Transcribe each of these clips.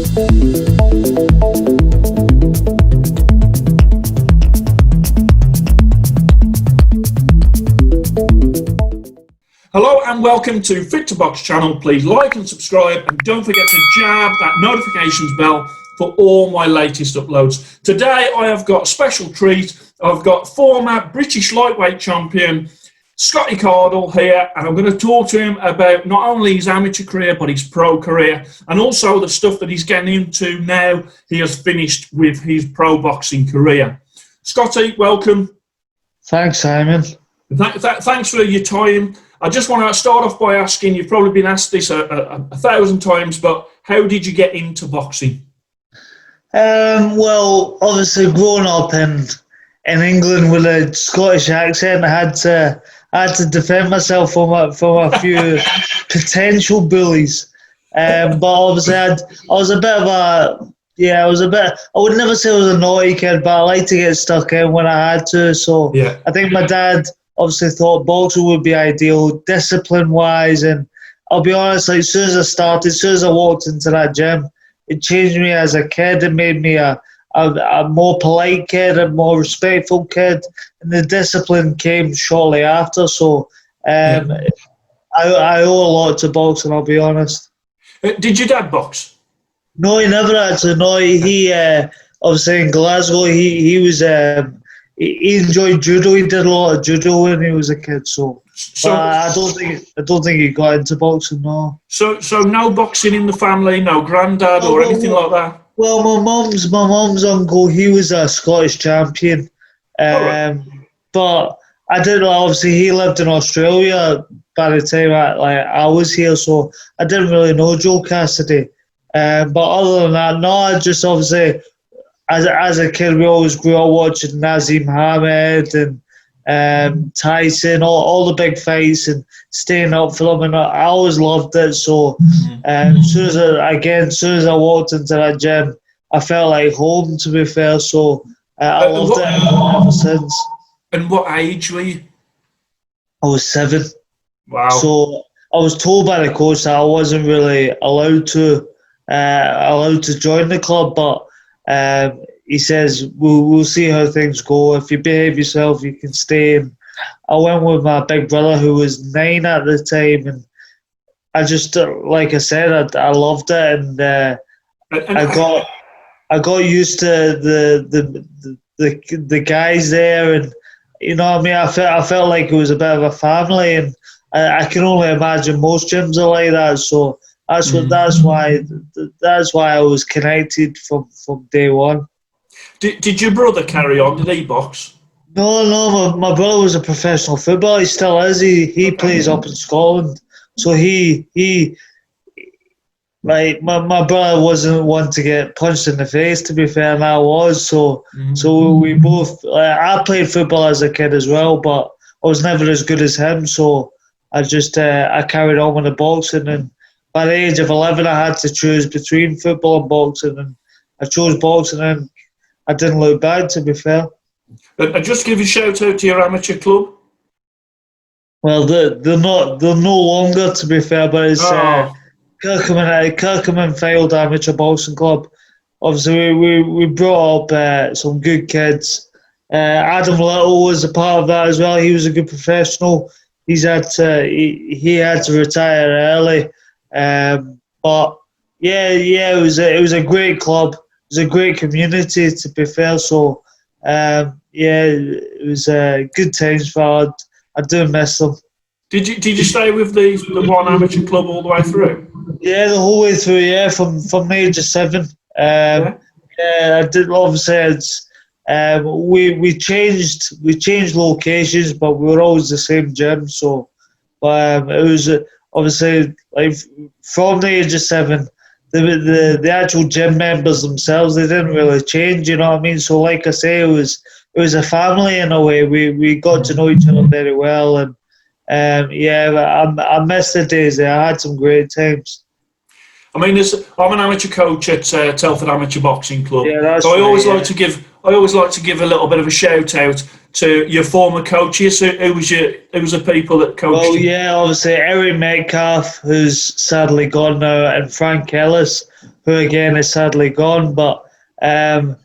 Hello and welcome to Fit to Box channel. Please like and subscribe and don't forget to jab that notifications bell for all my latest uploads. Today I have got a special treat. I've got former British lightweight champion Scotty Cardle here, and I'm going to talk to him about not only his amateur career but his pro career, and also the stuff that he's getting into now he has finished with his pro boxing career. Scotty, welcome. Thanks, Simon. Thanks for your time. I just want to start off by asking, you've probably been asked this a thousand times, but how did you get into boxing? Well, obviously growing up in England with a Scottish accent, I had to defend myself from a few potential bullies. But obviously I was a bit of a, I would never say I was a naughty kid, but I like to get stuck in when I had to. So yeah. I think my dad obviously thought boxing would be ideal, discipline-wise, and I'll be honest, like, as soon as I walked into that gym, it changed me as a kid. It made me a more polite kid, a more respectful kid, and the discipline came shortly after. So I owe a lot to boxing, I'll be honest. Did your dad box? No, he never actually. No, he obviously in Glasgow, he was... He enjoyed judo. He did a lot of judo when he was a kid. So I don't think he got into boxing. No. So no boxing in the family. No granddad or anything like that. Well, my mum's uncle, he was a Scottish champion. But I didn't. Obviously, he lived in Australia by the time I was here, so I didn't really know Joe Cassidy. But other than that, no. I just obviously. As a kid, we always grew up watching Nazim Hamed and Tyson, all the big fights, and staying up for them. And I always loved it. So as soon as I walked into that gym, I felt like home, to be fair. So I loved it ever since. And what age were you? I was 7. Wow. So I was told by the coach that I wasn't really allowed to join the club, but he says, we'll see how things go. If you behave yourself, you can stay. And I went with my big brother, who was 9 at the time, and I just, like I said, I loved it, and I got used to the guys there, and you know what I mean. I felt like it was a bit of a family, and I can only imagine most gyms are like that. So that's why I was connected from day one. Did your brother carry on? Did he box? No. My brother was a professional footballer. He still is. He plays up in Scotland. So my brother wasn't one to get punched in the face, to be fair, and I was. So we both. I played football as a kid as well, but I was never as good as him. So I just I carried on with the boxing, and by the age of 11, I had to choose between football and boxing, and I chose boxing, and I didn't look back, to be fair. And just give a shout out to your amateur club. Well, they're no longer, to be fair, but it's Kirkham Field Amateur Boxing Club. Obviously, we brought up some good kids. Adam Little was a part of that as well. He was a good professional. He had to retire early. But it was a great club. It was a great community, to be fair. So it was good times for. I do miss them. Did you stay with the one amateur club all the way through? Yeah, the whole way through. Yeah, from the age of 7. I did. Obviously, we changed locations, but we were always the same gym. So, it was obviously like from the age of 7, the actual gym members themselves, they didn't really change. You know what I mean? So, like I say, it was a family in a way. We got to know each other very well, and I miss the days there. I had some great times. I mean, I'm an amateur coach at Telford Amateur Boxing Club. Yeah, so I always like to give a little bit of a shout out to your former coaches. Who was the people that coached you? Well, yeah, obviously Eric Metcalf, who's sadly gone now, and Frank Ellis, who again is sadly gone. But the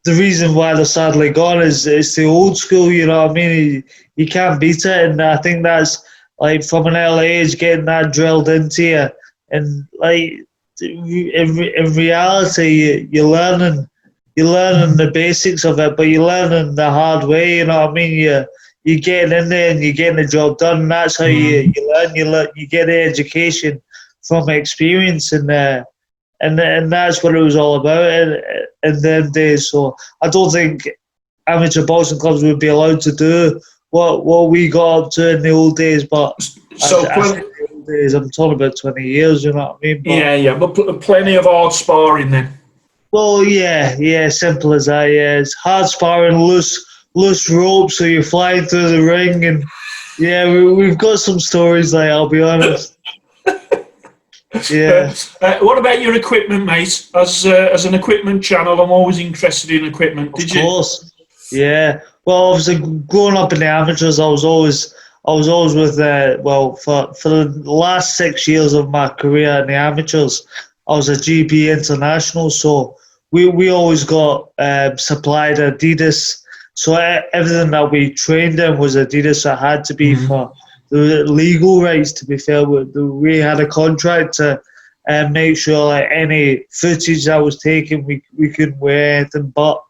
reason why they're sadly gone is it's the old school. You know what I mean? You can't beat it, and I think that's like from an early age getting that drilled into you, and like in reality, you're learning the basics of it, but you're learning the hard way. You know what I mean? You're getting in there and you're getting the job done. And that's how you learn. You get the education from experience, and that's what it was all about in them days. So I don't think amateur boxing clubs would be allowed to do what we got up to in the old days. But So I say the old days, I'm talking about 20 years. You know what I mean? But, but plenty of hard sparring then. well, yeah, simple as that. Yeah, it's hard sparring, loose rope, so you're flying through the ring, and yeah, we've got some stories. Like, I'll be honest. Yeah. What about your equipment, mate? As an equipment channel, I'm always interested in equipment. Of course. Yeah. Well, obviously, growing up in the amateurs, I was always with for the last 6 years of my career in the amateurs, I was a GB international, so we always got supplied Adidas. So everything that we trained in was Adidas. So it had to be for the legal rights. To be fair, we had a contract to make sure like any footage that was taken, we couldn't wear anything but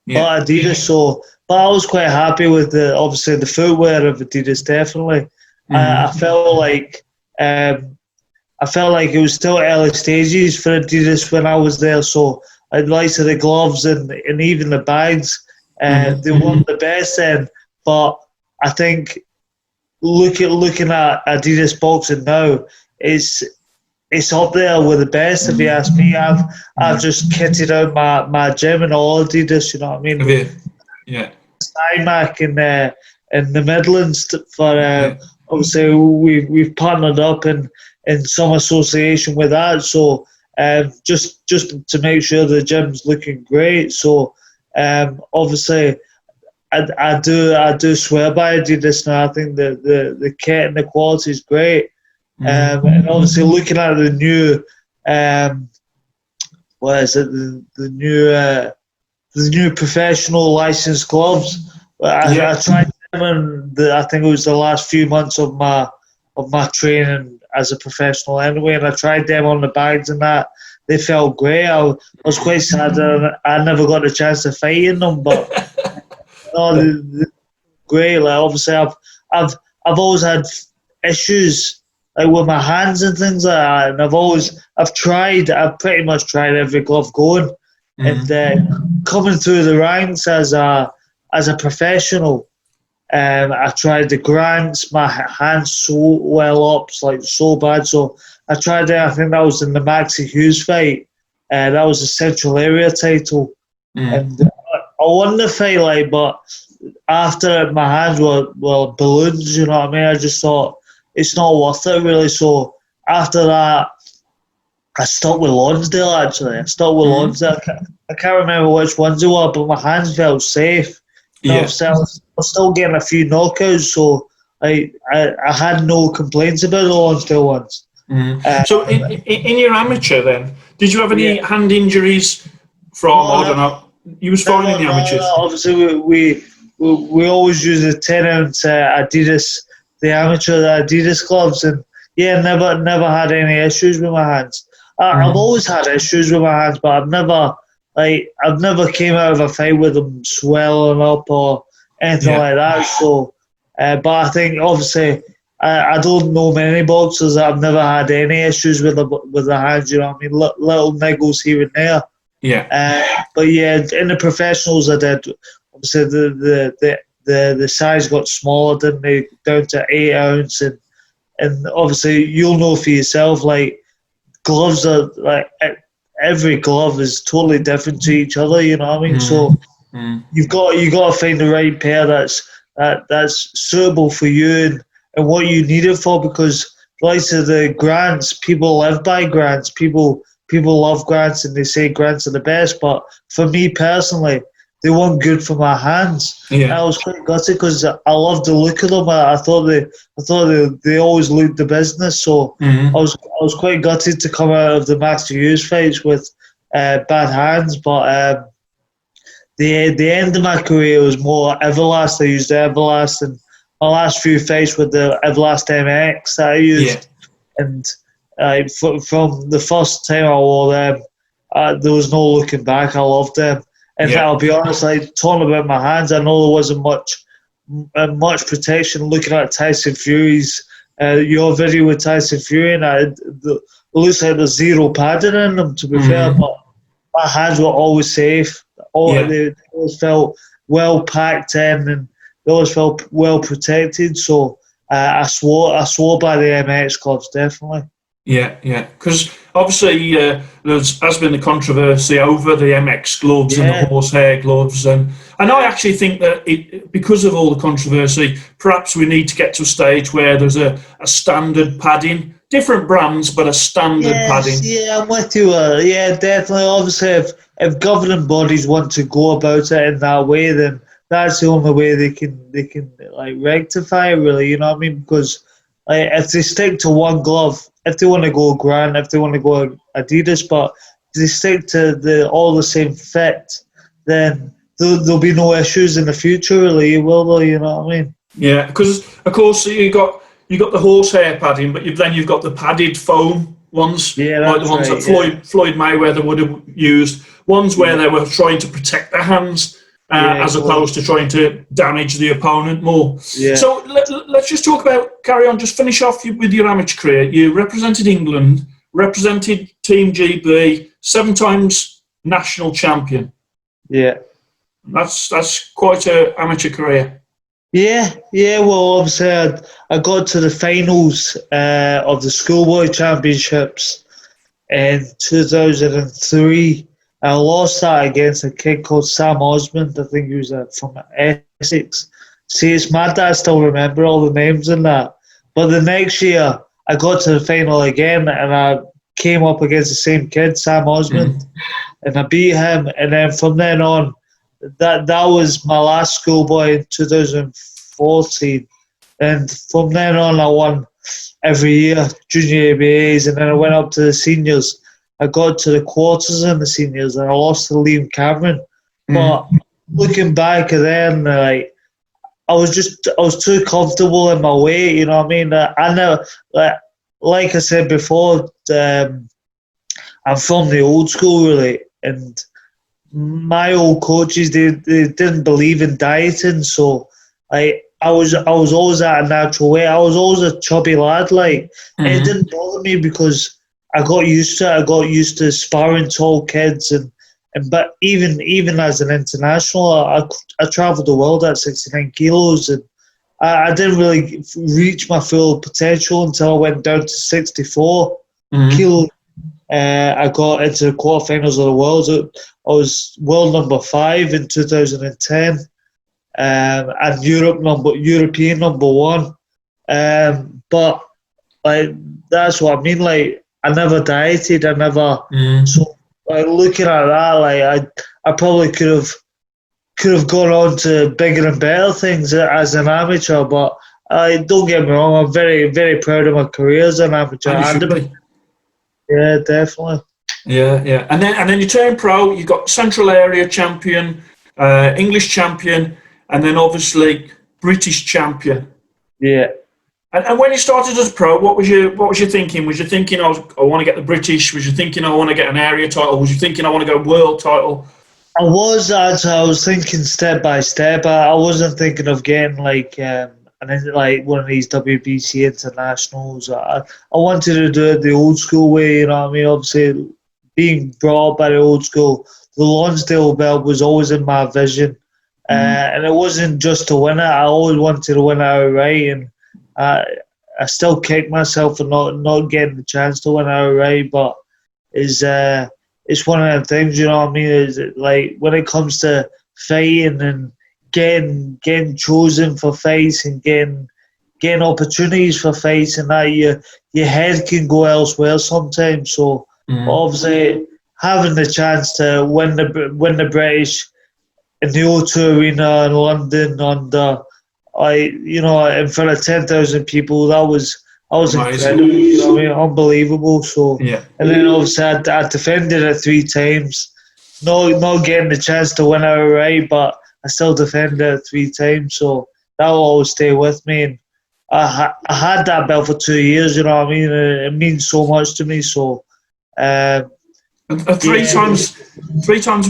Adidas. So, but I was quite happy with obviously the footwear of Adidas. Definitely, I felt like it was still early stages for Adidas when I was there. So I'd like to the gloves and even the bags. They weren't the best then, but I think looking at Adidas boxing now, it's up there with the best. If you ask me, I've just kitted out my gym in all Adidas. You know what I mean? Yeah. Cymac in the Midlands for obviously we've partnered up in some association with that. So just to make sure the gym's looking great. So obviously I do swear by Adidas now. I think the kit and the quality is great. And obviously looking at the new the new professional licensed gloves. I tried them in I think it was the last few months of my training as a professional anyway, and I tried them on the bags and that. They felt great. I was quite sad that I never got a chance to fight in them, but they're great. Like obviously, I've always had issues like with my hands and things like that, and I've pretty much tried every glove going, and coming through the ranks as a professional. I tried the grants, my hands so well up, like so bad. So I tried it. I think that was in the Maxie Hughes fight. That was a Central Area title, and I won the fight. Like, but after my hands were balloons. You know what I mean? I just thought it's not worth it really. So after that, I stuck with Lonsdale. Actually, I stuck with Lonsdale. I can't remember which ones it were, but my hands felt safe. I was still getting a few knockouts, so I had no complaints about the Lonsdale ones. So in your amateur then, did you have any hand injuries from, I don't know, you was fine in the amateurs? Obviously, we always use the 10-ounce Adidas, the amateur Adidas gloves, and never had any issues with my hands. I've always had issues with my hands, but I've never came out of a fight with them swelling up or anything like that. So, but I think obviously I don't know many boxers that have never had any issues with the hands. You know what I mean? Little niggles here and there. But in the professionals I did. Obviously the size got smaller, didn't they? Down to 8 ounce, and obviously you'll know for yourself. Like gloves are like. Every glove is totally different to each other, you know what I mean? So you've got to find the right pair that's suitable for you and what you need it for, because like the grants, people live by grants. People love grants and they say grants are the best. But for me personally, they weren't good for my hands. Yeah. I was quite gutted because I loved the look of them. I thought they always looked the business. So Mm-hmm. I was quite gutted to come out of the Master Hughes fights with bad hands. But the end of my career was more Everlast. I used the Everlast, and my last few fights with the Everlast MX that I used. And from the first time I wore them, there was no looking back. I loved them. And I'll be honest, like, talking about my hands, I know there wasn't much protection. Looking at Tyson Fury's, your video with Tyson Fury, and it looks like there's zero padding in them, to be fair, but my hands were always safe. They always felt well packed in, and they always felt well protected. So I swore by the MX gloves, definitely. Yeah, because obviously there has been the controversy over the MX gloves and the horsehair gloves, and I actually think that because of all the controversy, perhaps we need to get to a stage where there's a standard padding, different brands, but a standard padding. Yeah, I'm with you. Yeah, definitely. Obviously, if governing bodies want to go about it in that way, then that's the only way they can like rectify it, really. You know what I mean? Because if they stick to one glove, if they want to go Groin, if they want to go Adidas, but if they stick to all the same fit, then there'll be no issues in the future, really, will there? You know what I mean? Yeah, because of course you got the horsehair padding, but then you've got the padded foam ones, like the ones that Floyd Mayweather would have used, ones where they were trying to protect their hands. As opposed to trying to damage the opponent more. Yeah. So let's just carry on, just finish off with your amateur career. You represented England, represented Team GB, 7 times national champion. Yeah. That's quite an amateur career. Yeah. Well, obviously I got to the finals of the schoolboy championships in 2003. I lost that against a kid called Sam Osmond. I think he was from Essex. See, it's mad that I still remember all the names in that. But the next year, I got to the final again, and I came up against the same kid, Sam Osmond, and I beat him. And then from then on, that was my last schoolboy in 2014. And from then on, I won every year, junior ABAs, and then I went up to the seniors. I got to the quarters in the seniors, and I lost to Liam Cameron. But looking back then, I was too comfortable in my weight. You know what I mean? I know, like I said before, I'm from the old school, really, and my old coaches they didn't believe in dieting, so I was always at a natural weight. I was always a chubby lad, and it didn't bother me because I got used to it. I got used to sparring tall kids, but even as an international, I travelled the world at 69 kilos, and I didn't really reach my full potential until I went down to 64 kilos. I got into the quarterfinals of the world. I was world number 5 in 2010, and European number 1. But that's what I mean. I never dieted. I never. So looking at that, I probably could have gone on to bigger and better things as an amateur. But don't get me wrong, I'm very, very proud of my career as an amateur. Yeah, definitely. Yeah. And then you turn pro. You got Central Area champion, English champion, and then obviously British champion. Yeah. And when you started as a pro, what was your thinking? Was you thinking I want to get the British? Was you thinking I want to get an area title? Was you thinking I want to go world title? I was thinking step by step. I wasn't thinking of getting one of these WBC internationals. I wanted to do it the old school way. You know what I mean? Obviously, being brought up by the old school, the Lonsdale belt was always in my vision, and it wasn't just to win it. I always wanted to win it outright, and I still kick myself for not getting the chance to win outright, but it's one of the things, you know what I mean? Is when it comes to fighting and getting chosen for fights and getting opportunities for fights, and that your head can go elsewhere sometimes. So obviously having the chance to win the British in the O2 Arena in London in front of 10,000 people. That was Amazing. incredible. Unbelievable. So, Yeah. and then obviously I defended it 3 times. Not getting the chance to win outright, but I still defended it 3 times. So that will always stay with me. And I had that belt for 2 years. You know what I mean? It means so much to me. So. Um, And three times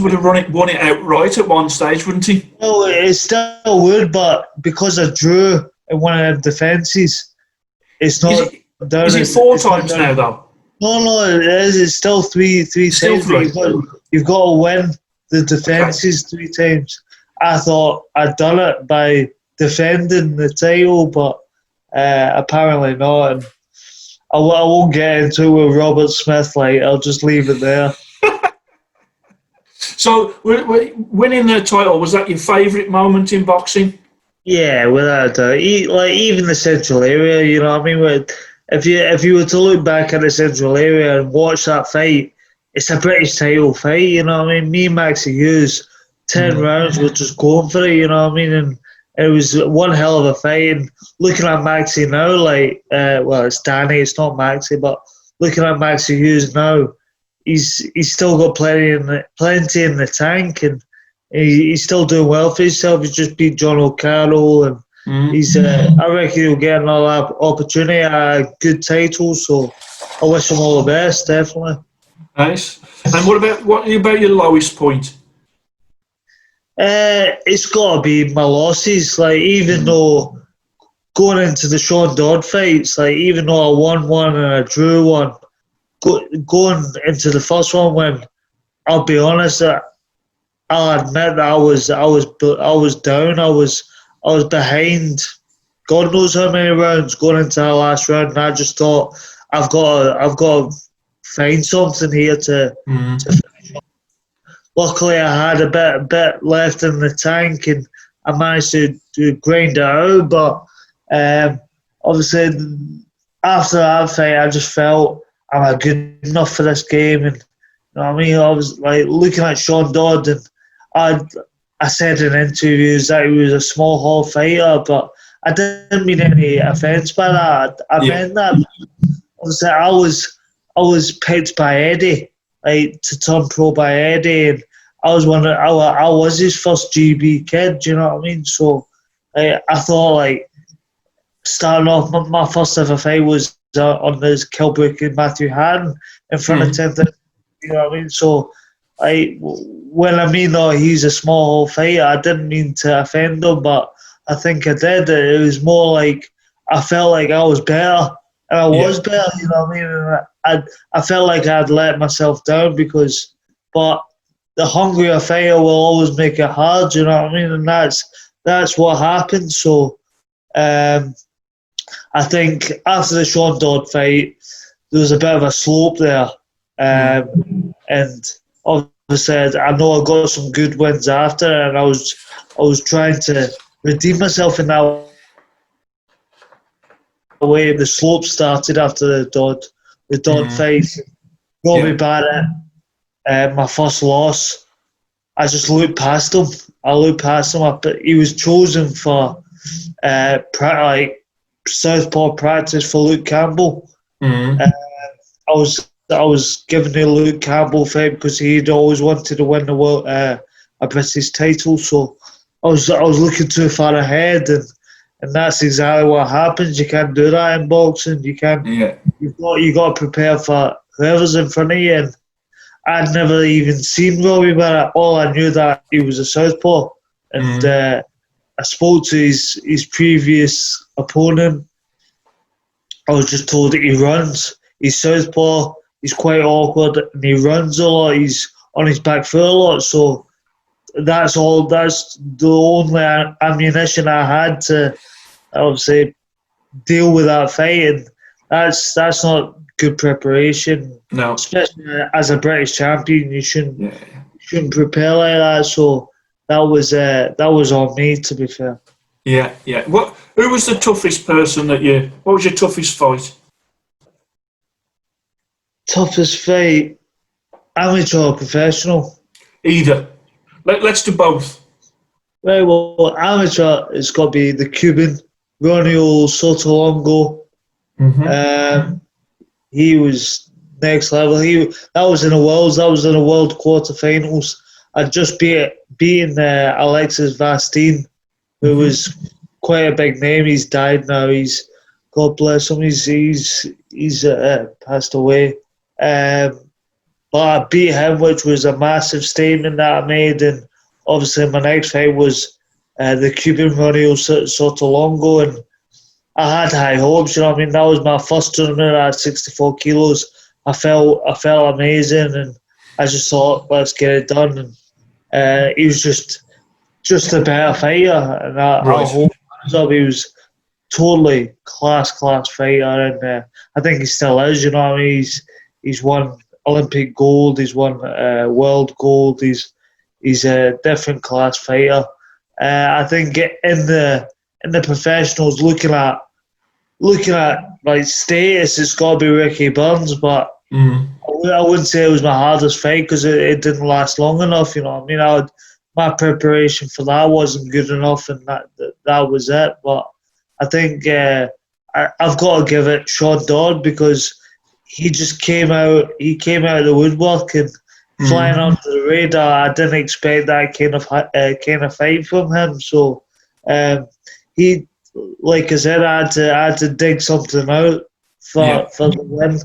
would have won it outright at one stage, wouldn't he? No, it still would, but because I drew in one of the defences, it's not down. Is it 4 times now, though? No, it is. It's still three Still times. three. You've got to win the defences 3 times. I thought I'd done it by defending the title, but apparently not. And I won't get into it with Robert Smith. I'll just leave it there. So, winning the title, was that your favourite moment in boxing? Yeah, without a doubt. Even the central area, you know what I mean? If you were to look back at the central area and watch that fight, it's a British title fight, you know what I mean? Me and Maxie Hughes, 10 rounds, were just going for it, you know what I mean? And it was one hell of a fight. And looking at Maxie now, it's Danny, it's not Maxie, but looking at Maxie Hughes now, he's still got plenty in the tank, and he's still doing well for himself. He's just beat John Cardle, and I reckon he'll get another opportunity at a good title. So I wish him all the best, definitely. Nice. And what about your lowest point? It's got to be my losses. Even though going into the Sean Dodd fights, even though I won one and I drew one, going into the first one, when I'll be honest, I'll admit that I was down. I was behind. God knows how many rounds going into the last round, and I just thought I've got to find something here to finish off. Luckily, I had a bit left in the tank, and I managed to grind it out. But obviously, after that fight, I just felt, am I good enough for this game? And you know what I mean? I was looking at Sean Dodd, and I said in interviews that he was a small hall fighter, but I didn't mean any offence by that. I meant that. Obviously, I was picked by Eddie, to turn pro by Eddie, and I was his first GB kid. Do you know what I mean? So I thought starting off, my first ever fight was on this Kilbrick and Matthew Hatton in front of 10,000. You know what I mean? So when I mean he's a small hall fighter, I didn't mean to offend him, but I think I did. It was more I felt like I was better, and I was better. You know what I mean? And I felt like I'd let myself down but the hungrier fighter will always make it hard. You know what I mean? And that's what happened. So I think after the Sean Dodd fight, there was a bit of a slope there, and obviously I know I got some good wins after, and I was trying to redeem myself in that way. The slope started after the Dodd fight. Robbie Barrett, my first loss. I just looked past him. He was chosen for southpaw practice for Luke Campbell. I was given the Luke Campbell fight because he'd always wanted to win the world a British title. So I was looking too far ahead, and that's exactly what happens. You can't do that in boxing. You can't. Yeah. You got to prepare for whoever's in front of you. And I'd never even seen Robbie Barrett. All I knew that he was a southpaw, and I spoke to his previous opponent. I was just told that he runs. He's southpaw. He's quite awkward, and he runs a lot. He's on his back foot a lot. So that's all. That's the only ammunition I had to obviously deal with that fight, and that's not good preparation. No, especially as a British champion, you shouldn't prepare like that. So that was on me, to be fair. Yeah. Who was the toughest person what was your toughest fight? Toughest fight, amateur or professional? Either. Let's do both. Right, well, amateur, it's got to be the Cuban, Ronnie Sotolongo. Um, he was next level. That was in the Worlds. That was in the World quarterfinals. I just beaten Alexis Vastine, who was quite a big name. He's died now. God bless him. He's passed away. But I beat him, which was a massive statement that I made. And obviously, my next fight was the Cuban Ronnie Sotolongo, and I had high hopes. You know what I mean? That was my first tournament at 64 kilos. I felt amazing, and I just thought, let's get it done. And he was just a better fighter, and I hope he was totally class fighter, and I think he still is. You know what I mean? He's won Olympic gold. He's won world gold. He's a different class fighter. I think in the professionals, looking at like status, it's got to be Ricky Burns, but I wouldn't say it was my hardest fight because it didn't last long enough. You know what I mean? My preparation for that wasn't good enough, and that was it. But I think I've got to give it Sean Dodd because he just came out. He came out of the woodwork and flying under the radar. I didn't expect that kind of fight from him. So he, like I said, I had to dig something out for the win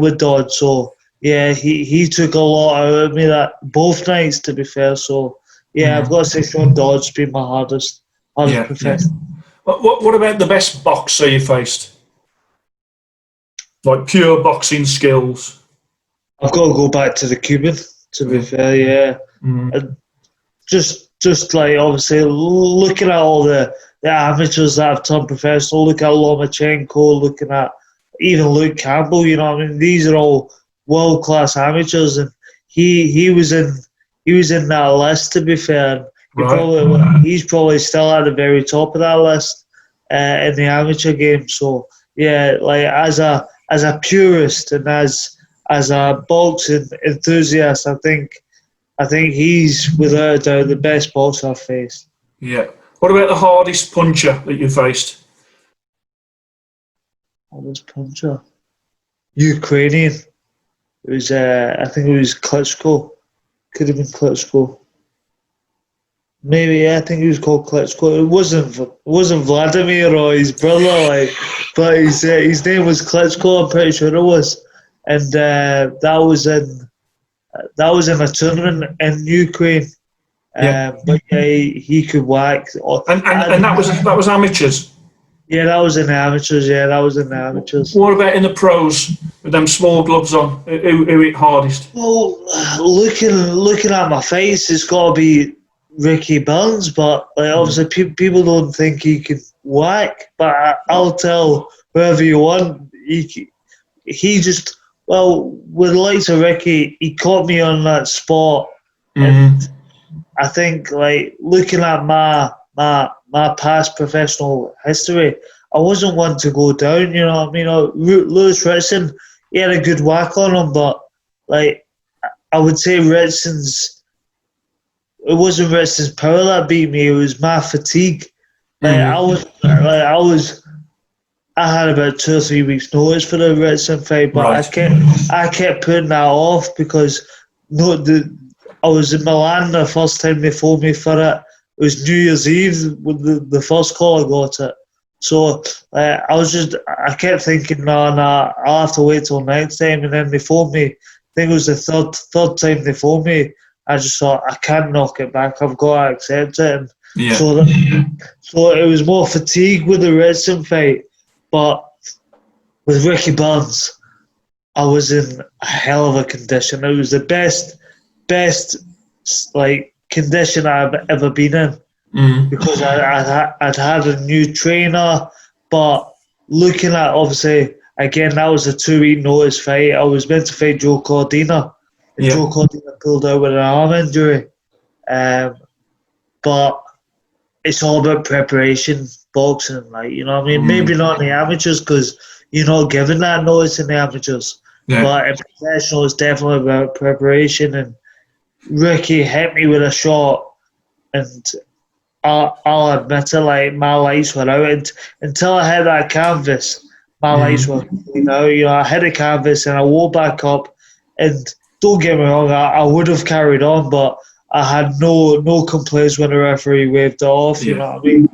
with Dodd. So yeah, he took a lot out of me that both nights, to be fair. So yeah, I've got to say Sean Dodd's been my hardest professional. What about the best boxer you faced? Like pure boxing skills. I've got to go back to the Cuban, to be fair, yeah. Just like, obviously, looking at all the amateurs that have turned professional, look at Lomachenko, looking at even Luke Campbell, you know what I mean? These are all world-class amateurs, and he was in that list, to be fair. He's probably still at the very top of that list in the amateur game. So, yeah, like as a purist and as a boxing enthusiast, I think he's without a doubt the best boxer I've faced. Yeah. What about the hardest puncher that you faced? Hardest puncher? Ukrainian. It was I think it was Klitschko. Could have been Klitschko. Maybe, yeah, I think he was called Klitschko. It wasn't Vladimir or his brother, but his name was Klitschko. I'm pretty sure it was, and that was in a tournament in Ukraine. But yeah, he could whack. And that was amateurs. Yeah, that was in the amateurs. Yeah, that was in the amateurs. What about in the pros with them small gloves on? Who hit hardest? Well, looking at my face, it's got to be Ricky Burns, but like, obviously people don't think he can whack. But I'll tell whoever you want. He just, well, with the likes of Ricky, he caught me on that spot, and I think, like, looking at my past professional history, I wasn't one to go down. You know what I mean? Lewis Ritson, he had a good whack on him, but like, I would say it wasn't Ritson's power that beat me. It was my fatigue. I had about 2 or 3 weeks' notice for the Ritson fight, but I kept putting that off because I was in Milan the first time they phoned me for it. It was New Year's Eve with the first call I got it. So I kept thinking, no, I'll have to wait till next time. And then they phoned me. I think it was the third time they phoned me. I just thought, I can't knock it back. I've got to accept it. And so it was more fatigue with the Ritson fight. But with Ricky Burns, I was in a hell of a condition. It was the best like condition I've ever been in because I'd had a new trainer. But looking at, obviously, again, that was a 2-week notice fight. I was meant to fight Joe Cordina. And Joe Cordina pulled out with an arm injury. But it's all about preparation, boxing, like, you know what I mean? Maybe not in the amateurs because you're not given that notice in the amateurs. But in professional, it's definitely about preparation. And Ricky hit me with a shot, and I'll admit it, like, my lights were out. Until I hit that canvas, my lights were, I hit a canvas and I walked back up, and don't get me wrong, I would have carried on, but I had no complaints when the referee waved it off, you know what I mean?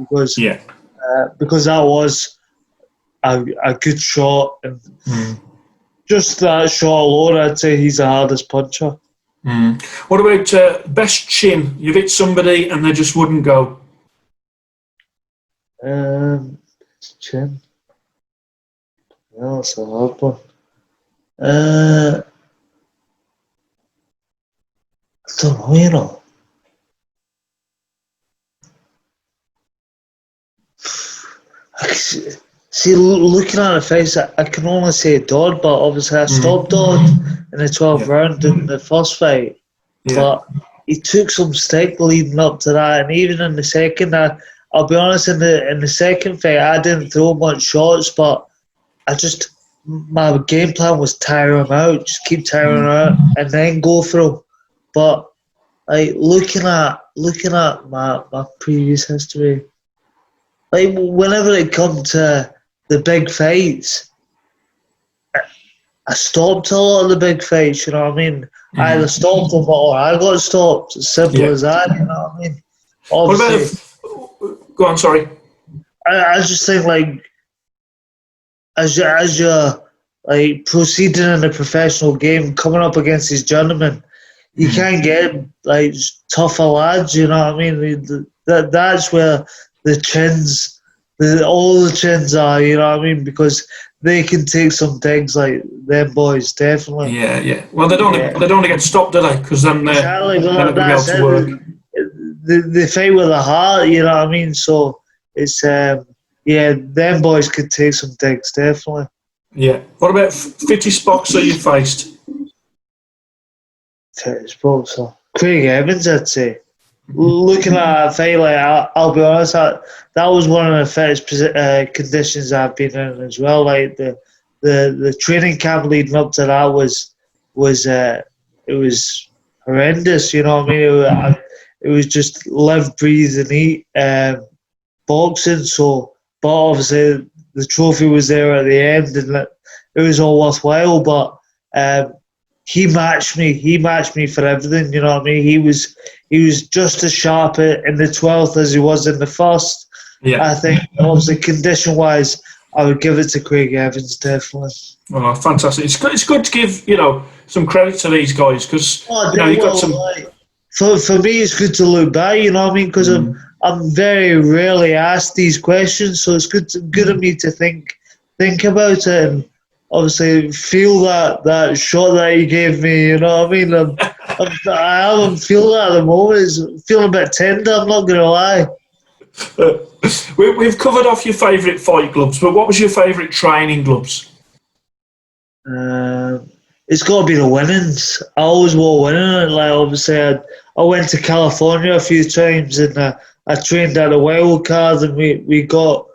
Because that was a good shot, and just that shot alone, I'd say he's the hardest puncher. What about best chin? You've hit somebody and they just wouldn't go. Chin. Well, that's a hard one. I don't know, See, looking at the face, I can only say Dodd, but obviously I stopped Dodd in the 12th round in the first fight. But he took some stick leading up to that, and even in the second, I'll be honest, in the second fight, I didn't throw much shots, but my game plan was tire him out, just keep tiring him out, and then go for him. But like looking at my previous history, like whenever it come to the big fights, I stopped a lot of the big fights. You know what I mean? I either stopped them or I got stopped. As simple as that. You know what I mean? Obviously, go on. Sorry. I just think, like, as you're like proceeding in a professional game, coming up against these journeymen, you can't get like tougher lads. You know what I mean? That's where the chins, all the chins are. You know what I mean? Because they can take some things, like them boys, definitely. Yeah. Well, they don't get stopped, do they? Because then they're not going to be able to work. They fight with a heart, you know what I mean? So it's them boys could take some digs, definitely. Yeah. What about fittest boxer you faced? Fittest boxer, Craig Evans, I'd say. Looking at that fight, like, I'll be honest, that was one of the fittest conditions I've been in as well. Like the training camp leading up to that was horrendous. You know what I mean? It was just live, breathe, and eat boxing. So, but obviously the trophy was there at the end, and it was all worthwhile. But he matched me. He matched me for everything. You know what I mean? He was just as sharp in the 12th as he was in the first. Yeah. I think, obviously, condition-wise, I would give it to Craig Evans, definitely. Oh, fantastic! It's good to give some credit to these guys, because you've got some. For me, it's good to look back. You know what I mean? Because I'm very rarely asked these questions, so it's good of me to think about it, and obviously feel that shot that he gave me. You know what I mean? I'm feeling that at the moment. It's feeling a bit tender, I'm not going to lie. We've covered off your favourite fight gloves, but what was your favourite training gloves? It's got to be the winnings. I always wore winning. Like, obviously, I went to California a few times, and I trained at the Wild Card, and we got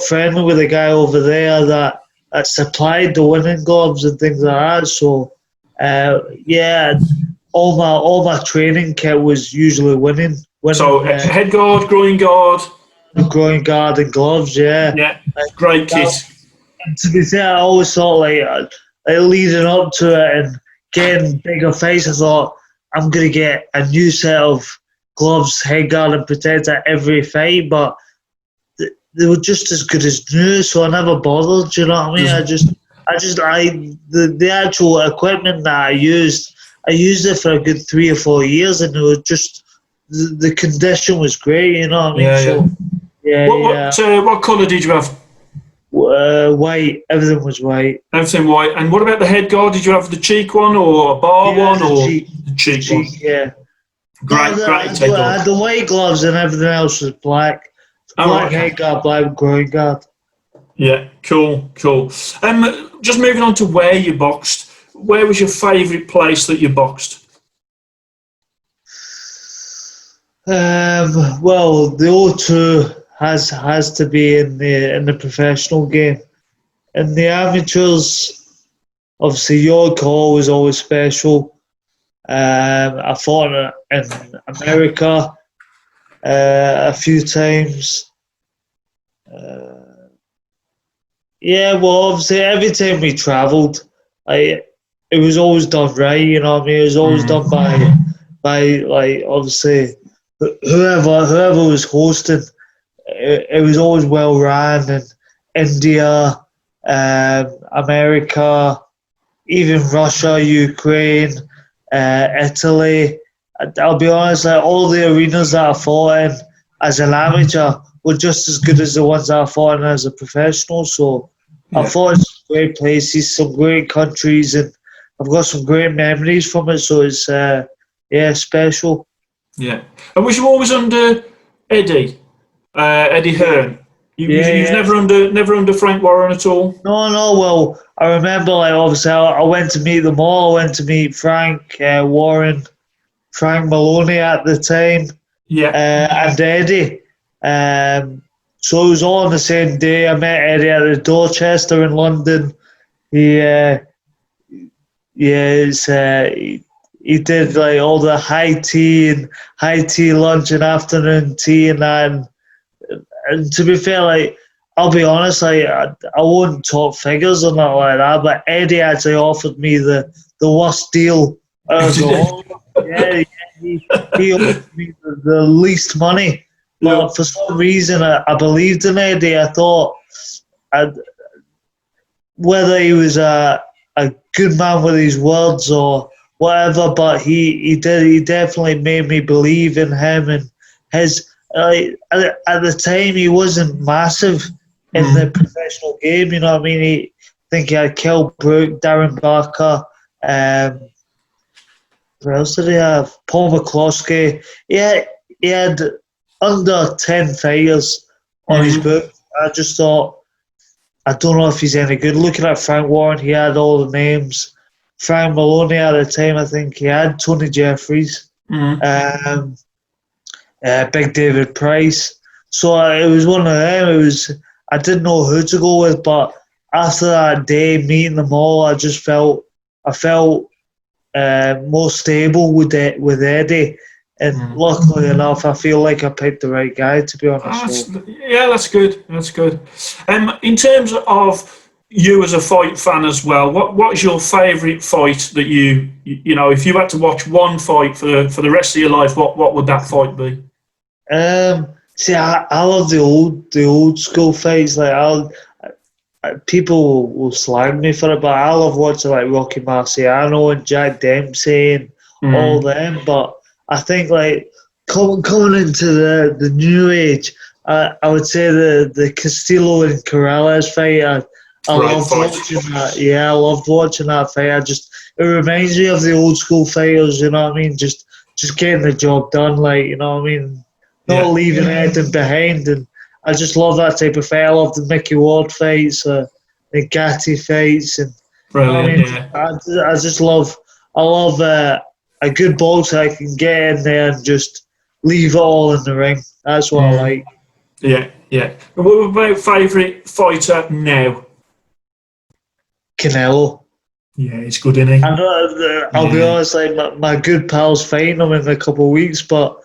friendly with a guy over there that supplied the winning gloves and things like that. So, all my training kit was usually winning. So, head guard, groin guard, and gloves. Yeah, great kit. And to be fair, I always thought, like leading up to it and getting bigger fights, I thought I'm gonna get a new set of gloves, head guard, and protector every fight, but they were just as good as new, so I never bothered. You know what I mean? The actual equipment that I used it for a good 3 or 4 years, and it was just the condition was great. You know what I mean? What colour did you have? White. Everything was white. Everything white. And what about the head guard? Did you have the cheek one or a bar one, or the cheek one? Yeah. Great I had the white gloves, and everything else was black. Black head guard, black groin guard. Yeah, cool. Just moving on to where you boxed. Where was your favourite place that you boxed? Well, the O2 has to be in the professional game. In the amateurs, obviously York Hall was always special. I fought in America. a few times. Yeah, well, obviously, every time we travelled, it was always done right. You know what I mean? It was always done by like obviously whoever was hosting. It was always well run, and India, America, even Russia, Ukraine, Italy. I'll be honest, like all the arenas that I fought in as an amateur were just as good as the ones that I fought in as a professional. So I Yeah. fought in some great places, some great countries, and I've got some great memories from it. So it's special. Yeah. And was you always under Eddie? Eddie Hearn? Yeah, You was yeah. never under Frank Warren at all? No, no. Well, I remember, like, obviously, I went to meet them all. I went to meet Frank, Warren, Frank Maloney at the time, Yeah. and Eddie. So it was all on the same day. I met Eddie at the Dorchester in London. He, he did like all the high tea lunch and afternoon tea and that. And to be fair, like, I'll be honest, like, I won't talk figures or not like that, but Eddie actually offered me the worst deal of the whole. Yeah, he offered me the least money. But for some reason, I believed in Eddie. I thought whether he was a good man with his words or whatever, but he definitely made me believe in him and his. At the time, he wasn't massive in the professional game. You know what I mean? I think he had Kell Brook, Darren Barker. What else did he have? Paul McCloskey. He had under 10 fighters on his book. I just thought, I don't know if he's any good. Looking at Frank Warren, he had all the names. Frank Maloney at the time, I think he had Tony Jeffries. Big David Price. So it was one of them. I didn't know who to go with, but after that day meeting them all, I felt more stable with Eddie. And luckily enough, I feel like I picked the right guy, to be honest. That's good. That's good. In terms of you as a fight fan as well, what is your favourite fight that you know, if you had to watch one fight for the rest of your life, what would that fight be? See, I love the old school fights. Like, people will slag me for it, but I love watching like Rocky Marciano and Jack Dempsey and all them. But I think like coming into the new age, I would say the Castillo and Corrales fight. I loved watching that. Yeah, I loved watching that fight. It reminds me of the old school fighters. You know what I mean? Just getting the job done. Like, you know what I mean? Not leaving anything behind. And I just love that type of fight. I love the Mickey Ward fights, the Gatti fights, and brilliant. I just love. I love a good boxer I can get in there and just leave it all in the ring. That's what I like. Yeah. And what about favourite fighter now? Canelo. Yeah, he's good, isn't he? I'll be honest, like my good pal's fighting him in a couple of weeks, but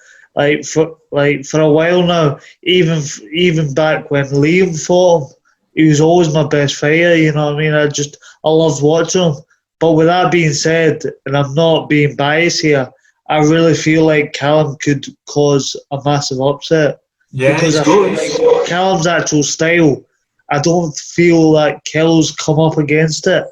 for a while now, even back when Liam fought him, he was always my best fighter. You know what I mean? I loved watching him. But with that being said, and I'm not being biased here, I really feel like Callum could cause a massive upset. Yeah, because he's I good. feel like Callum's actual style, I don't feel like Kello's come up against it.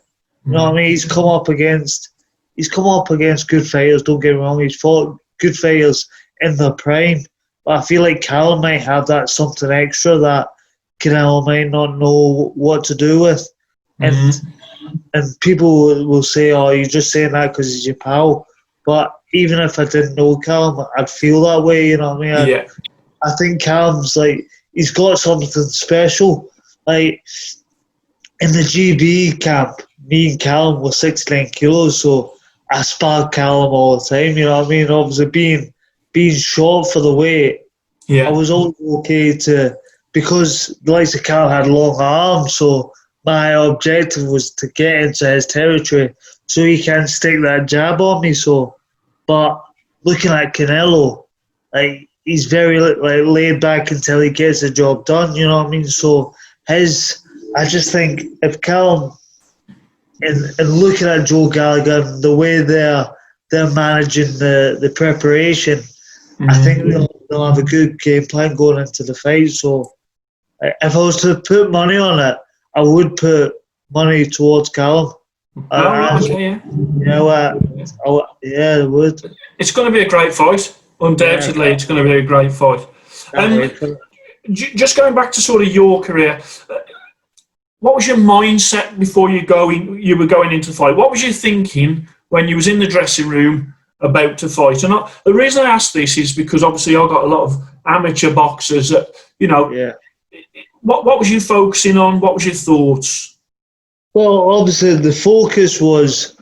You know what I mean? He's come up against good fighters. Don't get me wrong. He's fought good fighters in their prime, but I feel like Callum might have that something extra that Canelo might not know what to do with, and people will say, "Oh, you're just saying that because he's your pal." But even if I didn't know Callum, I'd feel that way. You know what I mean? I think Callum's like he's got something special. Like in the GB camp, me and Callum were 69 kilos, so I sparred Callum all the time. You know what I mean? Obviously, being short for the weight, I was always okay because the likes of Callum had long arms, so my objective was to get into his territory so he can't stick that jab on me. So, but looking at Canelo, like he's very like laid back until he gets the job done. You know what I mean? So I just think if Callum and looking at Joe Gallagher, the way they're managing the preparation, I think they'll have a good game plan going into the fight. So if I was to put money on it, I would put money towards Callum. Okay, yeah. Yeah, it would. It's going to be a great fight. Undoubtedly, it's going to be a great fight. Just going back to sort of your career, what was your mindset before you were going into the fight? What was you thinking when you was in the dressing room about to fight? And the reason I ask this is because obviously I've got a lot of amateur boxers that, what was you focusing on? What was your thoughts? Well, obviously the focus was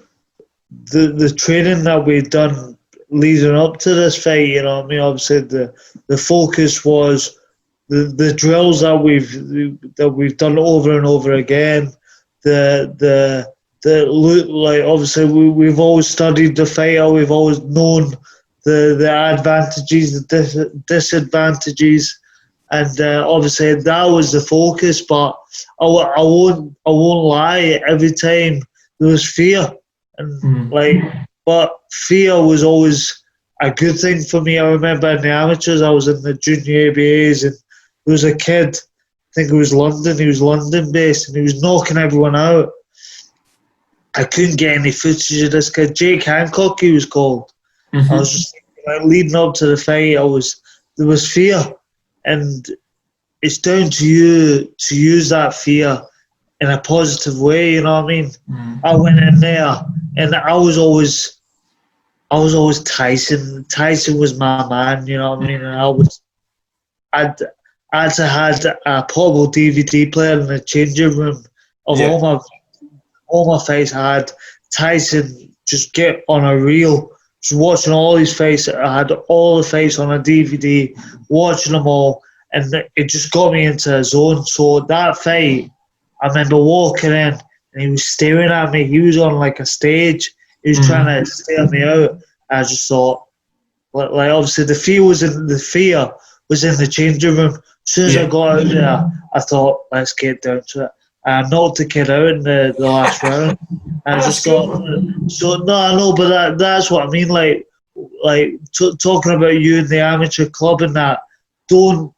the training that we'd done leading up to this fight. You know what I mean? Obviously the focus was the drills that we've done over and over again. Like obviously we've always studied the fighter. We've always known the advantages, the disadvantages. And obviously that was the focus, but I won't lie. Every time there was fear, and but fear was always a good thing for me. I remember in the amateurs, I was in the junior ABAs, and there was a kid. I think it was London. He was London based, and he was knocking everyone out. I couldn't get any footage of this kid. Jake Hancock, he was called. I was just thinking, leading up to the fight, there was fear. And it's down to you to use that fear in a positive way, you know what I mean? I went in there and I was always Tyson. Tyson was my man, you know what I mean? And I'd had a portable DVD player in the changing room of all my fights. I had Tyson just get on a reel. Just watching all these fights, I had all the fights on a DVD, watching them all, and it just got me into a zone. So that fight, I remember walking in, and he was staring at me. He was on like a stage. He was trying to stare me out. I just thought, like obviously the fear was in the changing room. As soon as I got out there, I thought, let's get down to it. I knocked the kid out in the last round. I just thought, I know, but that's what I mean. Like talking about you in the amateur club and that, don't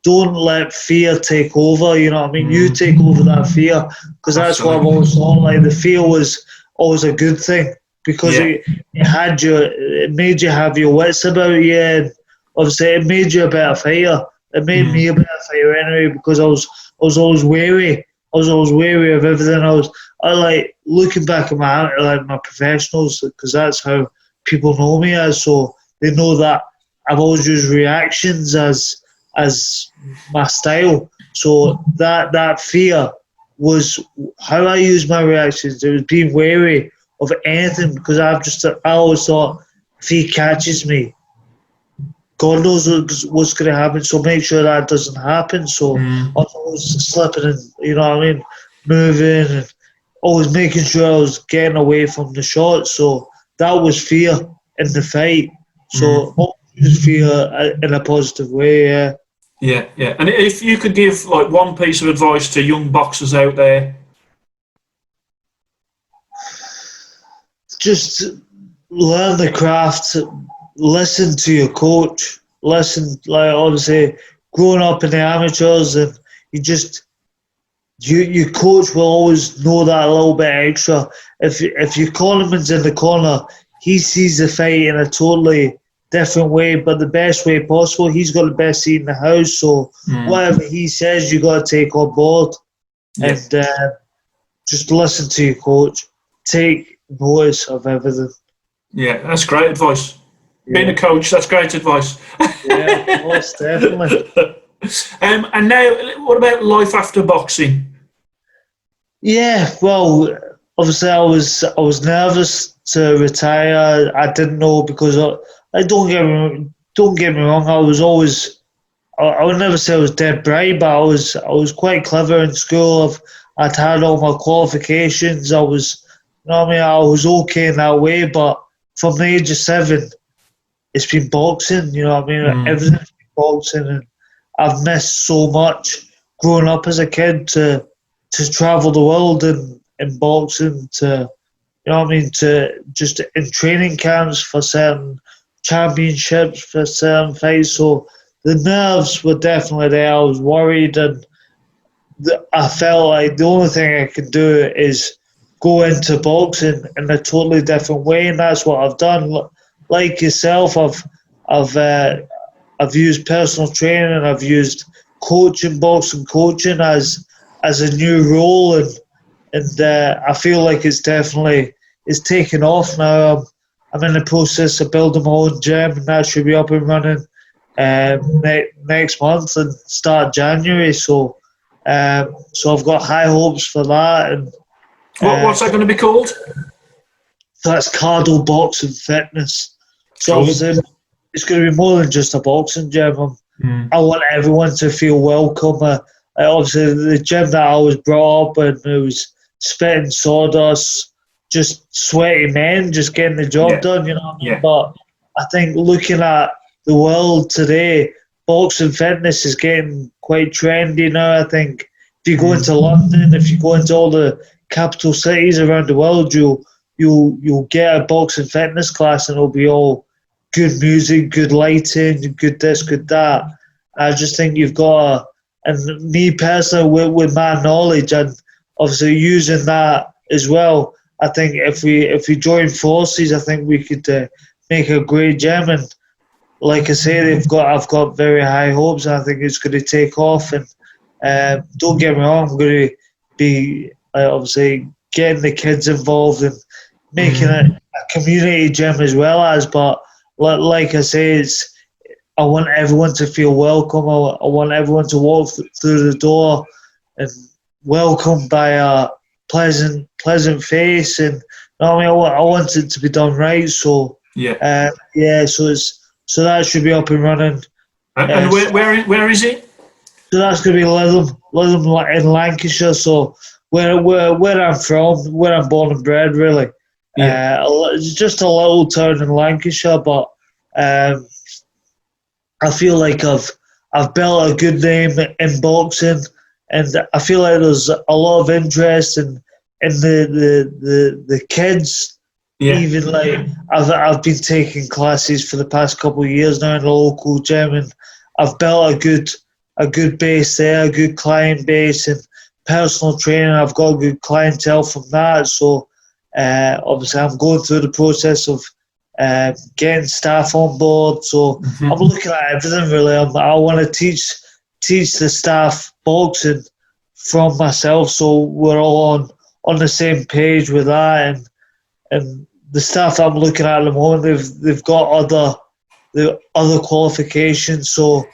let fear take over. You know what I mean? You take over that fear, because that's what I've always thought. Like the fear was always a good thing, because it made you have your wits about you, and obviously it made you a better fighter. It made me a better fighter anyway, because I was always wary. I was always wary of everything. I like looking back at my professionals, because that's how people know me as. So they know that I've always used reactions as my style. So that fear was how I used my reactions. It was being wary of anything, because I always thought, if he catches me, God knows what's going to happen, so make sure that doesn't happen. So I was always slipping and, you know what I mean, moving, and always making sure I was getting away from the shot. So that was fear in the fight. So always fear in a positive way, yeah. Yeah. And if you could give like one piece of advice to young boxers out there? Just learn the craft. Listen to your coach. Listen, like obviously, growing up in the amateurs, and your coach will always know that a little bit extra. If your cornerman's in the corner, he sees the fight in a totally different way, but the best way possible. He's got the best seat in the house, so whatever he says, you got to take on board, and just listen to your coach. Take notice of everything. Yeah, that's great advice. Being a coach, that's great advice. Yeah, most definitely. And now, what about life after boxing? Yeah, well, obviously I was nervous to retire. I didn't know, because don't get me wrong. I would never say I was dead bright, but I was quite clever in school. I'd had all my qualifications. I was, you know what I mean, I was okay in that way. But from the age of 7, it's been boxing. You know what I mean? Everything's been boxing, and I've missed so much growing up as a kid to travel the world in boxing, to you know what I mean, to just in training camps for certain championships, for certain fights. So the nerves were definitely there. I was worried, and I felt like the only thing I could do is go into boxing in a totally different way, and that's what I've done. Like yourself, I've used personal training, I've used coaching, boxing coaching as a new role, and I feel like it's taken off now. I'm in the process of building my own gym, and that should be up and running next month and start January. So I've got high hopes for that. And what's that going to be called? So that's Cardle Boxing Fitness. So Cool. obviously it's going to be more than just a boxing gym. I want everyone to feel welcome. Obviously, the gym that I was brought up in, it was spitting sawdust, just sweaty men, just getting the job done, you know what I mean? But I think looking at the world today, boxing fitness is getting quite trendy now. I think if you go into London, if you go into all the capital cities around the world, you'll get a boxing fitness class, and it'll be all good music, good lighting, good this, good that. I just think you've got to, and me personally, with my knowledge and obviously using that as well, I think if we join forces, I think we could make a great gym. And like I say, I've got very high hopes, and I think it's going to take off. And don't get me wrong, I'm going to be obviously getting the kids involved and making it a community gym as well as. But like I say, I want everyone to feel welcome. I want everyone to walk through the door and welcomed by a pleasant face, and I mean, I want it to be done right. So so that should be up and running. And where is it? So that's going to be Lytham in Lancashire. So where I'm from, where I'm born and bred, really. It's just a little town in Lancashire, but I feel like I've built a good name in boxing, and I feel like there's a lot of interest in the kids. Even like I've been taking classes for the past couple of years now in the local gym, and I've built a good base there, a good client base, and personal training. I've got a good clientele from that. So obviously I'm going through the process of getting staff on board. So I'm looking at everything really. I want to teach the staff boxing from myself, so we're all on the same page with that. And the staff I'm looking at the moment, they've got other qualifications. So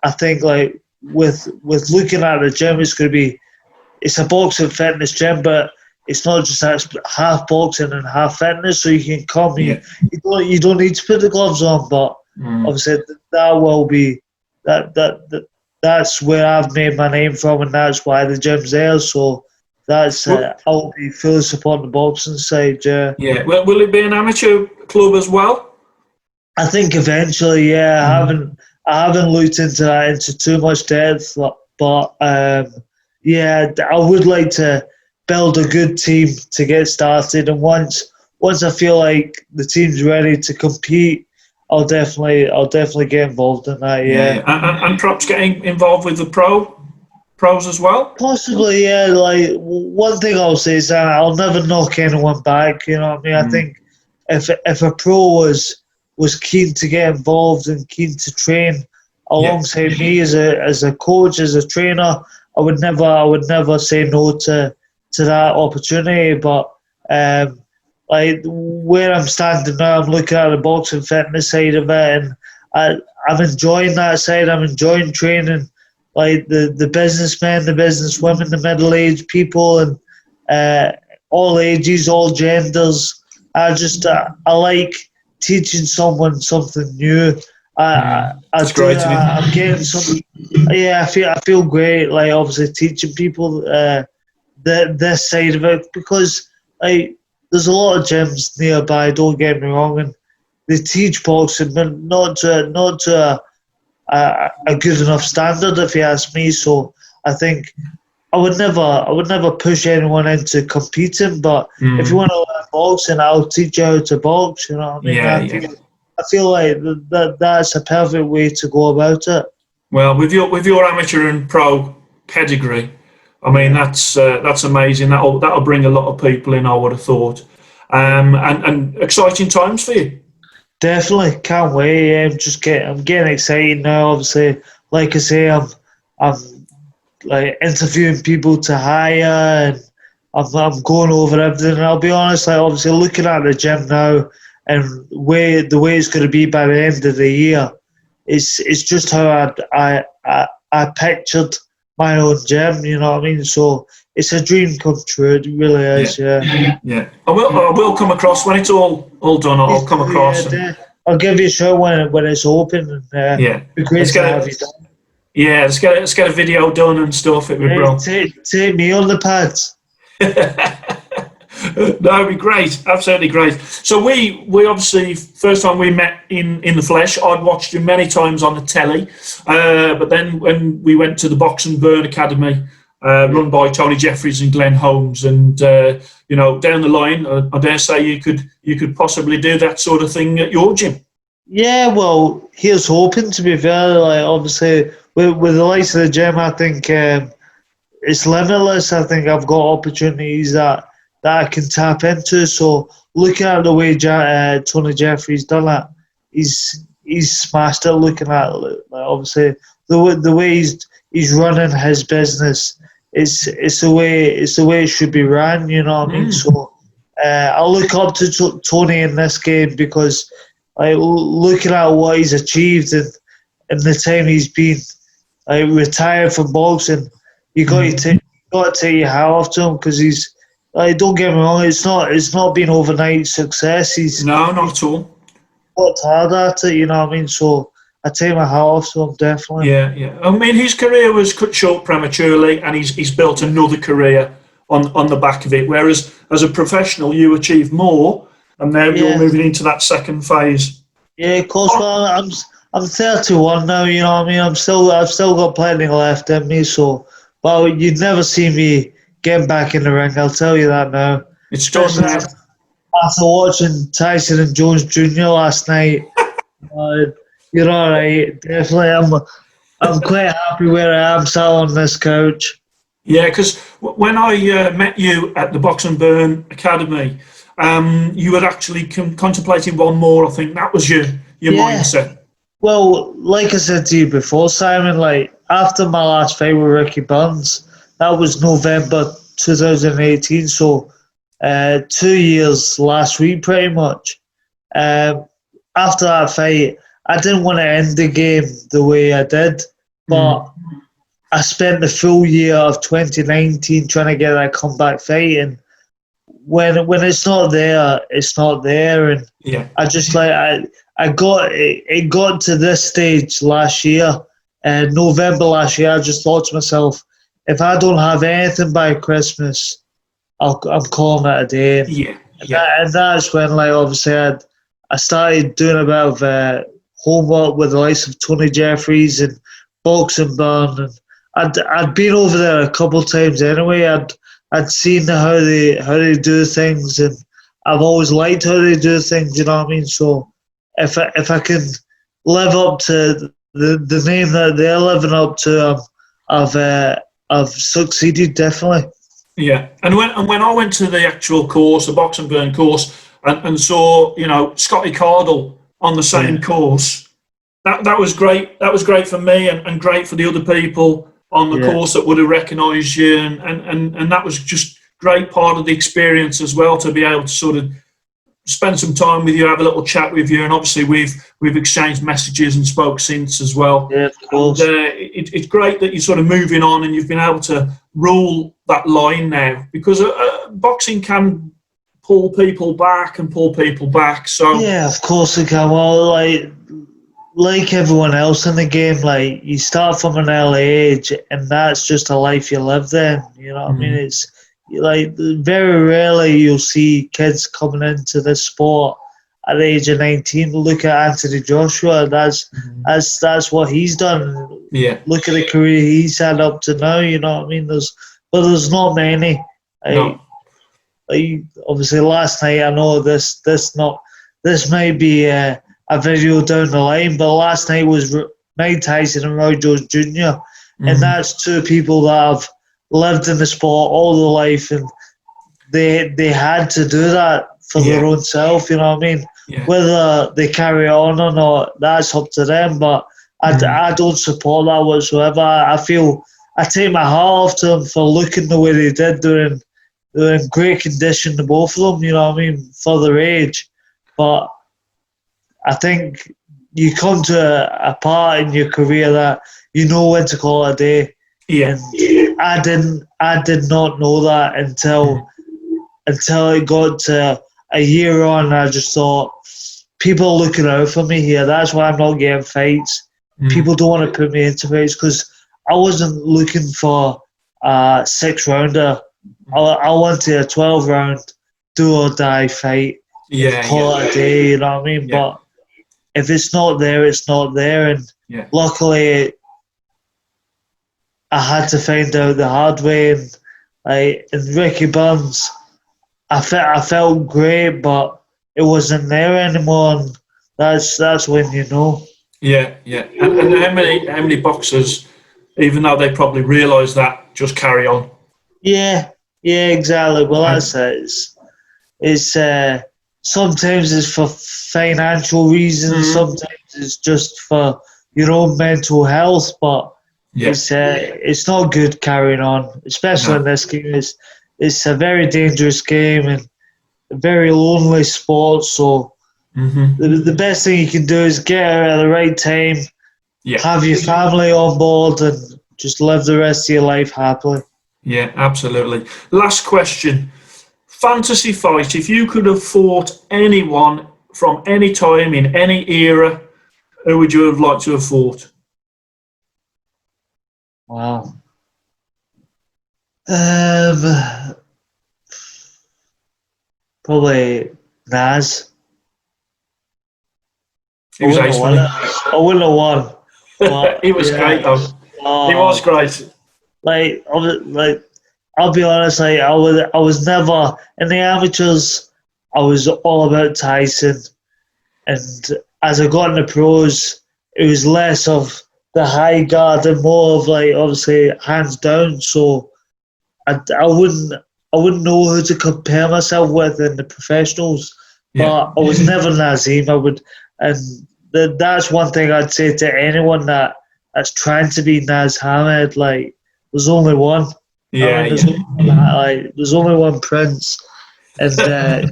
I think like with looking at the gym, it's a boxing fitness gym, but it's not just that, it's half boxing and half fitness. So you can come, you don't need to put the gloves on, but obviously that will be that's where I've made my name from, and that's why the gym's there. So that's I'll be fully supporting the boxing side. Yeah. Well, will it be an amateur club as well? I think eventually. I haven't looked into that into too much depth, but I would like to build a good team to get started, and once I feel like the team's ready to compete, I'll definitely get involved in that. And perhaps getting involved with the pros as well. Possibly, yeah. Like one thing I'll say is that I'll never knock anyone back. You know what I mean? I think if a pro was keen to get involved and keen to train alongside me as a coach, as a trainer, I would never say no to that opportunity. But like where I'm standing now, I'm looking at the boxing fitness side of it, and I'm enjoying that side. I'm enjoying training like the businessmen, the businesswomen, the middle-aged people, and all ages, all genders. I like teaching someone something new. I'm getting some. I feel great. Like obviously teaching people this side of it, because like there's a lot of gyms nearby. Don't get me wrong, and they teach boxing, but not to a good enough standard, if you ask me. So I think I would never push anyone into competing. But if you want to learn boxing, I'll teach you how to box. You know what I mean? I feel like that's a perfect way to go about it. Well, with your amateur and pro pedigree, I mean that's amazing. That'll bring a lot of people in, I would have thought, and exciting times for you. Definitely, can't wait. I'm getting excited now. Obviously, like I say, I'm like interviewing people to hire, and I'm going over everything. And I'll be honest, like obviously looking at the gym now and the way it's going to be by the end of the year, it's just how I pictured my own gym. You know what I mean? So it's a dream come true. It really is. Yeah. Yeah. I will come across when it's all done. I'll come across. I'll give you a show when it's open. And, yeah. Be great to have you done. Yeah, let's get a video done and stuff. It would be brilliant. Take me on the pads. That would be great, absolutely great. So we obviously first time we met in the flesh. I'd watched you many times on the telly, but then when we went to the Box and Burn Academy, run by Tony Jeffries and Glenn Holmes, and down the line, I dare say you could possibly do that sort of thing at your gym. Yeah, well, here's hoping. To be fair, like obviously with the likes of the gym, I think it's limitless. I think I've got opportunities that I can tap into. So looking at the way Tony Jeffries done it, he's smashed it. Looking at like, obviously the way he's running his business, it's the way it should be run. You know what I mean? So I look up to Tony in this game because like looking at what he's achieved in the time he's been retired from boxing, you got to take your hat off to him because he's. Don't get me wrong, it's not been overnight success. Not at all. Worked hard at it, you know what I mean? So I take my hat off to him, definitely. Yeah. I mean, his career was cut short prematurely, and he's built another career on the back of it. Whereas as a professional, you achieved more, and now you're moving into that second phase. Yeah, of course. Well, I'm 31 now, you know what I mean? I've still got plenty left in me. So, but you'd never see me getting back in the ring, I'll tell you that now. It's done now. After watching Tyson and Jones Jr. last night, you're all right. Definitely, I'm quite happy where I am sat on this couch. Yeah, because when I met you at the Box and Burn Academy, you had actually contemplated one more. I think that was your mindset. Well, like I said to you before, Simon, like after my last fight with Ricky Burns, that was November 2018, so 2 years last week pretty much. After that fight, I didn't want to end the game the way I did, but I spent the full year of 2019 trying to get that comeback fight, and when it's not there, it's not there. And I just it got to this stage last year, November last year. I just thought to myself, if I don't have anything by Christmas, I'm calling it a day. And that's when, like, obviously, I started doing a bit of homework with the likes of Tony Jeffries and Box and Burn, and I'd been over there a couple of times anyway. I'd seen how they do things, and I've always liked how they do things. You know what I mean? So if I can live up to the name that they're living up to, I've succeeded, definitely. Yeah, and when I went to the actual course, the Box and Burn course, and saw Scotty Cardle on the same course, that was great. That was great for me, and great for the other people on the course that would have recognised you, and that was just great part of the experience as well, to be able to sort of spend some time with you, have a little chat with you, and obviously we've exchanged messages and spoke since as well. Yeah, of course. And, it's great that you're sort of moving on and you've been able to rule that line now, because boxing can pull people back. So yeah, of course it can. Well, like everyone else in the game, like you start from an early age, and that's just a life you live then. You know what I mean? It's like very rarely you'll see kids coming into this sport at the age of 19. Look at Anthony Joshua. That's what he's done. Yeah. Look at the career he's had up to now. You know what I mean? There's not many. No. Obviously, last night, I know this might be a video down the line, but last night was Mike Tyson and Roy Jones Jr. And that's two people that have lived in the sport all their life, and they had to do that for their own self. You know what I mean? Yeah. Whether they carry on or not, that's up to them. But I don't support that whatsoever. I feel I take my hat off to them for looking the way they did. They're in great condition, the both of them. You know what I mean, for their age. But I think you come to a part in your career that you know when to call it a day. Yeah. And I did not know that until it got to a year on. I just thought, people are looking out for me here. That's why I'm not getting fights. People don't want to put me into fights because I wasn't looking for a 6-rounder. I wanted a 12-round do or die fight. Call it a day, you know what I mean? Yeah. But if it's not there, it's not there. And luckily, I had to find out the hard way. And Ricky Burns, I felt great, but it wasn't there anymore. And that's when you know. Yeah. And how many boxers, even though they probably realise that, just carry on? Yeah, exactly. Well, that's it. It's sometimes it's for financial reasons. Sometimes it's just for your own mental health. But it's not good carrying on, especially in this game. It's a very dangerous game and a very lonely sport. So the best thing you can do is get out at the right time, have your family on board, and just live the rest of your life happily. Yeah, absolutely. Last question. Fantasy fight. If you could have fought anyone from any time in any era, who would you have liked to have fought? Wow. Probably Naz. He was ace, wasn't he? I wouldn't have won. But, he was great, though. He was great. I'll be honest. I was never in the amateurs. I was all about Tyson, and as I got in the pros, it was less of the high guard and more of obviously hands down. So I wouldn't know who to compare myself with in the professionals. But I was never Nazim. And that's one thing I'd say to anyone that's trying to be Naz Hamed. There's only one. There's only one Prince, and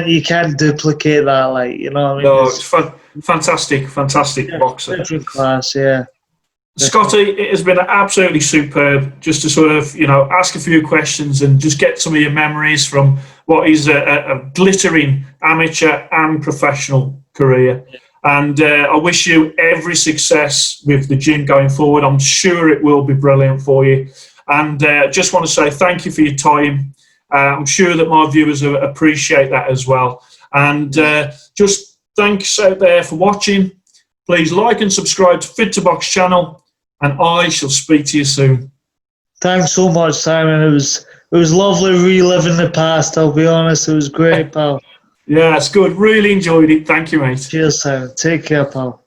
you can't duplicate that. You know what I mean? No, it's fantastic boxer. Different class, yeah. Scotty, it has been absolutely superb just to sort of, ask a few questions and just get some of your memories from what is a glittering amateur and professional career. And I wish you every success with the gym going forward. I'm sure it will be brilliant for you. And just want to say thank you for your time. I'm sure that my viewers appreciate that as well. And just thanks out there for watching. Please like and subscribe to Fit to Box channel, and I shall speak to you soon. Thanks so much, Simon. It was lovely reliving the past. I'll be honest, it was great, pal. Yeah, it's good. Really enjoyed it. Thank you, mate. Cheers, Simon. Take care, pal.